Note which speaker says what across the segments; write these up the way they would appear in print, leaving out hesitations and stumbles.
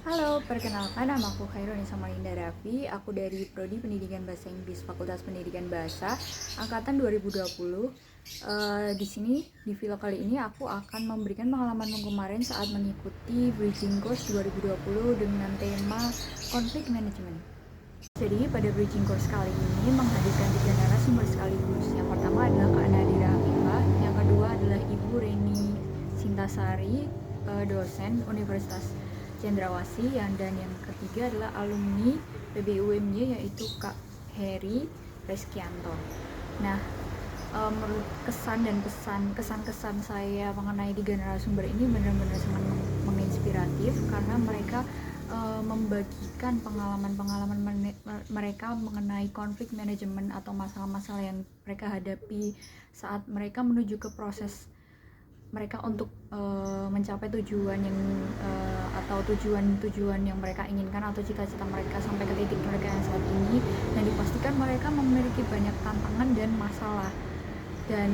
Speaker 1: Halo, perkenalkan nama aku Khairul Samarinda Raffi. Aku dari Prodi Pendidikan Bahasa Inggris Fakultas Pendidikan Bahasa angkatan 2020. Di sini di video kali ini aku akan memberikan pengalamanku kemarin saat mengikuti Bridging Course 2020 dengan tema Conflict Management. Jadi pada Bridging Course kali ini menghadirkan tiga narasumber sekaligus. Yang pertama adalah Kak Nadira Afifah, yang kedua adalah Ibu Reni Sintasari, dosen Universitas Cendrawasih, dan yang ketiga adalah alumni PBUMY yaitu Kak Heri Reskianto. Nah, menurut kesan-kesan saya mengenai tiga narasumber ini benar-benar sangat menginspiratif karena mereka membagikan pengalaman-pengalaman mereka mengenai konflik manajemen atau masalah-masalah yang mereka hadapi saat mereka menuju ke proses mereka untuk mencapai tujuan yang atau tujuan yang mereka inginkan atau cita-cita mereka sampai ke titik mereka yang saat ini, dan dipastikan mereka memiliki banyak tantangan dan masalah, dan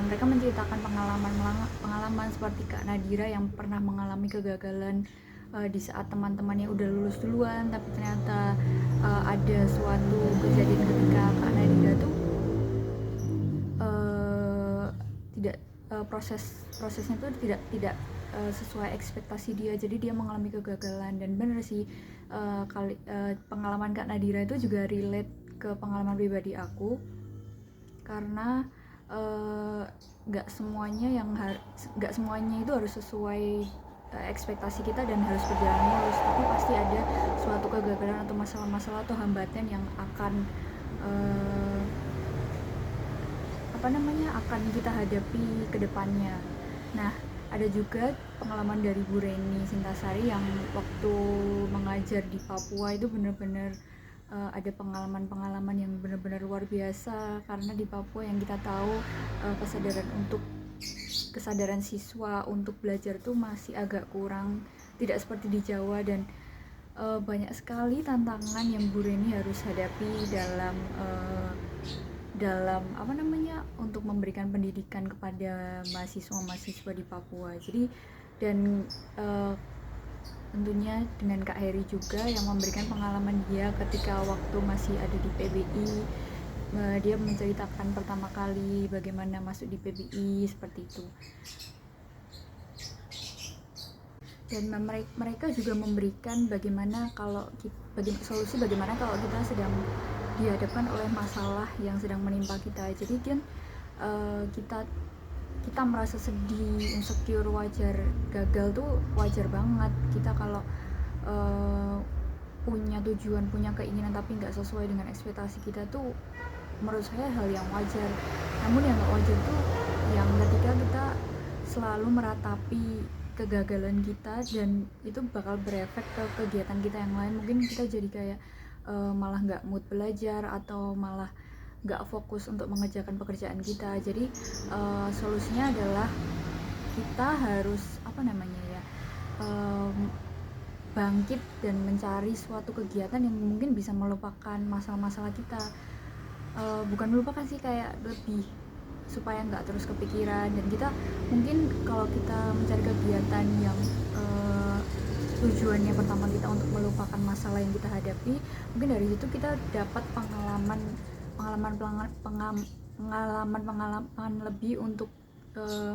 Speaker 1: mereka menceritakan pengalaman seperti Kak Nadira yang pernah mengalami kegagalan di saat teman-temannya udah lulus duluan, tapi ternyata ada suatu kejadian ketika Kak Nadira tuh tidak prosesnya tuh tidak sesuai ekspektasi dia, jadi dia mengalami kegagalan. Dan bener sih, pengalaman Kak Nadira itu juga relate ke pengalaman pribadi aku, karena nggak semuanya itu harus sesuai ekspektasi kita dan harus berjalan mulus, tapi pasti ada suatu kegagalan atau masalah-masalah atau hambatan yang akan akan kita hadapi ke depannya. Nah, ada juga pengalaman dari Bu Reni Sintasari yang waktu mengajar di Papua itu benar-benar ada pengalaman-pengalaman yang benar-benar luar biasa, karena di Papua yang kita tahu kesadaran siswa untuk belajar tuh masih agak kurang, tidak seperti di Jawa, dan banyak sekali tantangan yang Bu Reni harus hadapi dalam untuk memberikan pendidikan kepada mahasiswa-mahasiswa di Papua. Jadi dan tentunya dengan Kak Heri juga yang memberikan pengalaman dia ketika waktu masih ada di PBI. Dia menceritakan pertama kali bagaimana masuk di PBI seperti itu. Dan mereka juga memberikan solusi bagaimana kalau kita sedang dihadapkan oleh masalah yang sedang menimpa kita. Jadi kan kita merasa sedih, insecure, wajar. Gagal tuh wajar banget. Kita kalau punya tujuan, punya keinginan tapi nggak sesuai dengan ekspektasi kita tuh menurut saya hal yang wajar. Namun yang nggak wajar tuh yang ketika kita selalu meratapi kegagalan kita, dan itu bakal berefek ke kegiatan kita yang lain. Mungkin kita jadi kayak malah nggak mood belajar atau malah nggak fokus untuk mengerjakan pekerjaan kita. Jadi solusinya adalah kita harus bangkit dan mencari suatu kegiatan yang mungkin bisa melupakan masalah-masalah kita. Bukan melupakan sih, kayak lebih supaya nggak terus kepikiran. Dan kita mungkin kalau kita mencari kegiatan yang tujuannya pertama kita untuk melupakan masalah yang kita hadapi, mungkin dari situ kita dapat pengalaman lebih untuk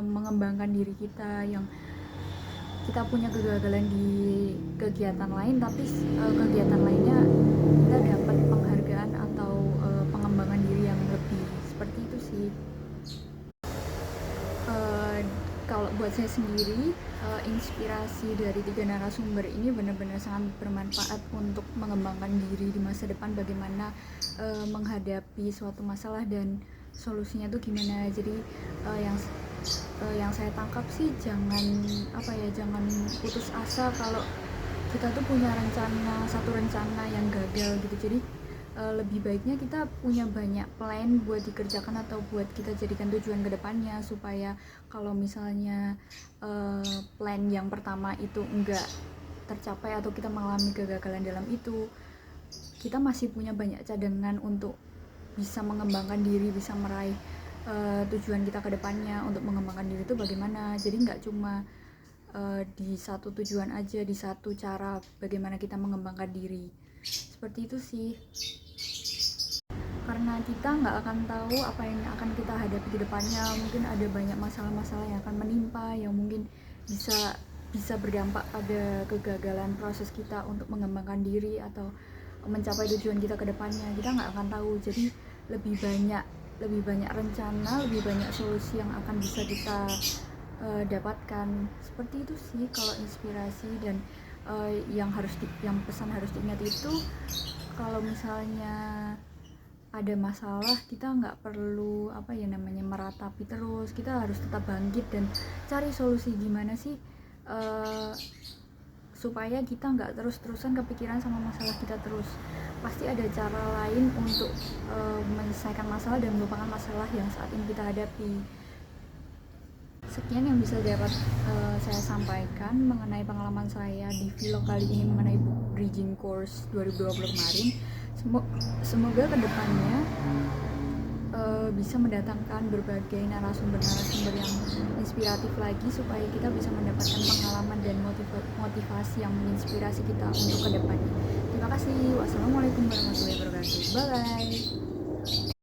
Speaker 1: mengembangkan diri kita. Yang kita punya kegagalan di kegiatan lain, tapi kegiatan lainnya kita dapat penghargaan atau pengembangan diri yang lebih, seperti itu sih. Kalau buat saya sendiri, inspirasi dari tiga narasumber ini benar-benar sangat bermanfaat untuk mengembangkan diri di masa depan, bagaimana menghadapi suatu masalah dan solusinya tuh gimana. Jadi yang saya tangkap sih, jangan putus asa kalau kita tuh punya satu rencana yang gagal gitu. Jadi lebih baiknya kita punya banyak plan buat dikerjakan atau buat kita jadikan tujuan kedepannya, supaya kalau misalnya plan yang pertama itu enggak tercapai atau kita mengalami kegagalan dalam itu, kita masih punya banyak cadangan untuk bisa mengembangkan diri, bisa meraih tujuan kita kedepannya. Untuk mengembangkan diri itu bagaimana, jadi nggak cuma di satu tujuan aja, di satu cara bagaimana kita mengembangkan diri. Seperti itu sih, karena kita nggak akan tahu apa yang akan kita hadapi ke depannya. Mungkin ada banyak masalah-masalah yang akan menimpa, yang mungkin bisa berdampak pada kegagalan proses kita untuk mengembangkan diri atau mencapai tujuan kita ke depannya. Kita nggak akan tahu, jadi lebih banyak rencana, lebih banyak solusi yang akan bisa kita dapatkan. Seperti itu sih kalau inspirasi. Dan yang pesan harus diingat itu, kalau misalnya ada masalah, kita nggak perlu meratapi terus. Kita harus tetap bangkit dan cari solusi gimana sih supaya kita nggak terus-terusan kepikiran sama masalah kita terus. Pasti ada cara lain untuk menyelesaikan masalah dan melupakan masalah yang saat ini kita hadapi. Sekian yang bisa dapat saya sampaikan mengenai pengalaman saya di vlog kali ini mengenai book bridging course 2020 kemarin. Semoga kedepannya bisa mendatangkan berbagai narasumber yang inspiratif lagi, supaya kita bisa mendapatkan pengalaman dan motivasi yang menginspirasi kita untuk kedepannya. Terima kasih. Wassalamualaikum warahmatullahi wabarakatuh. Bye.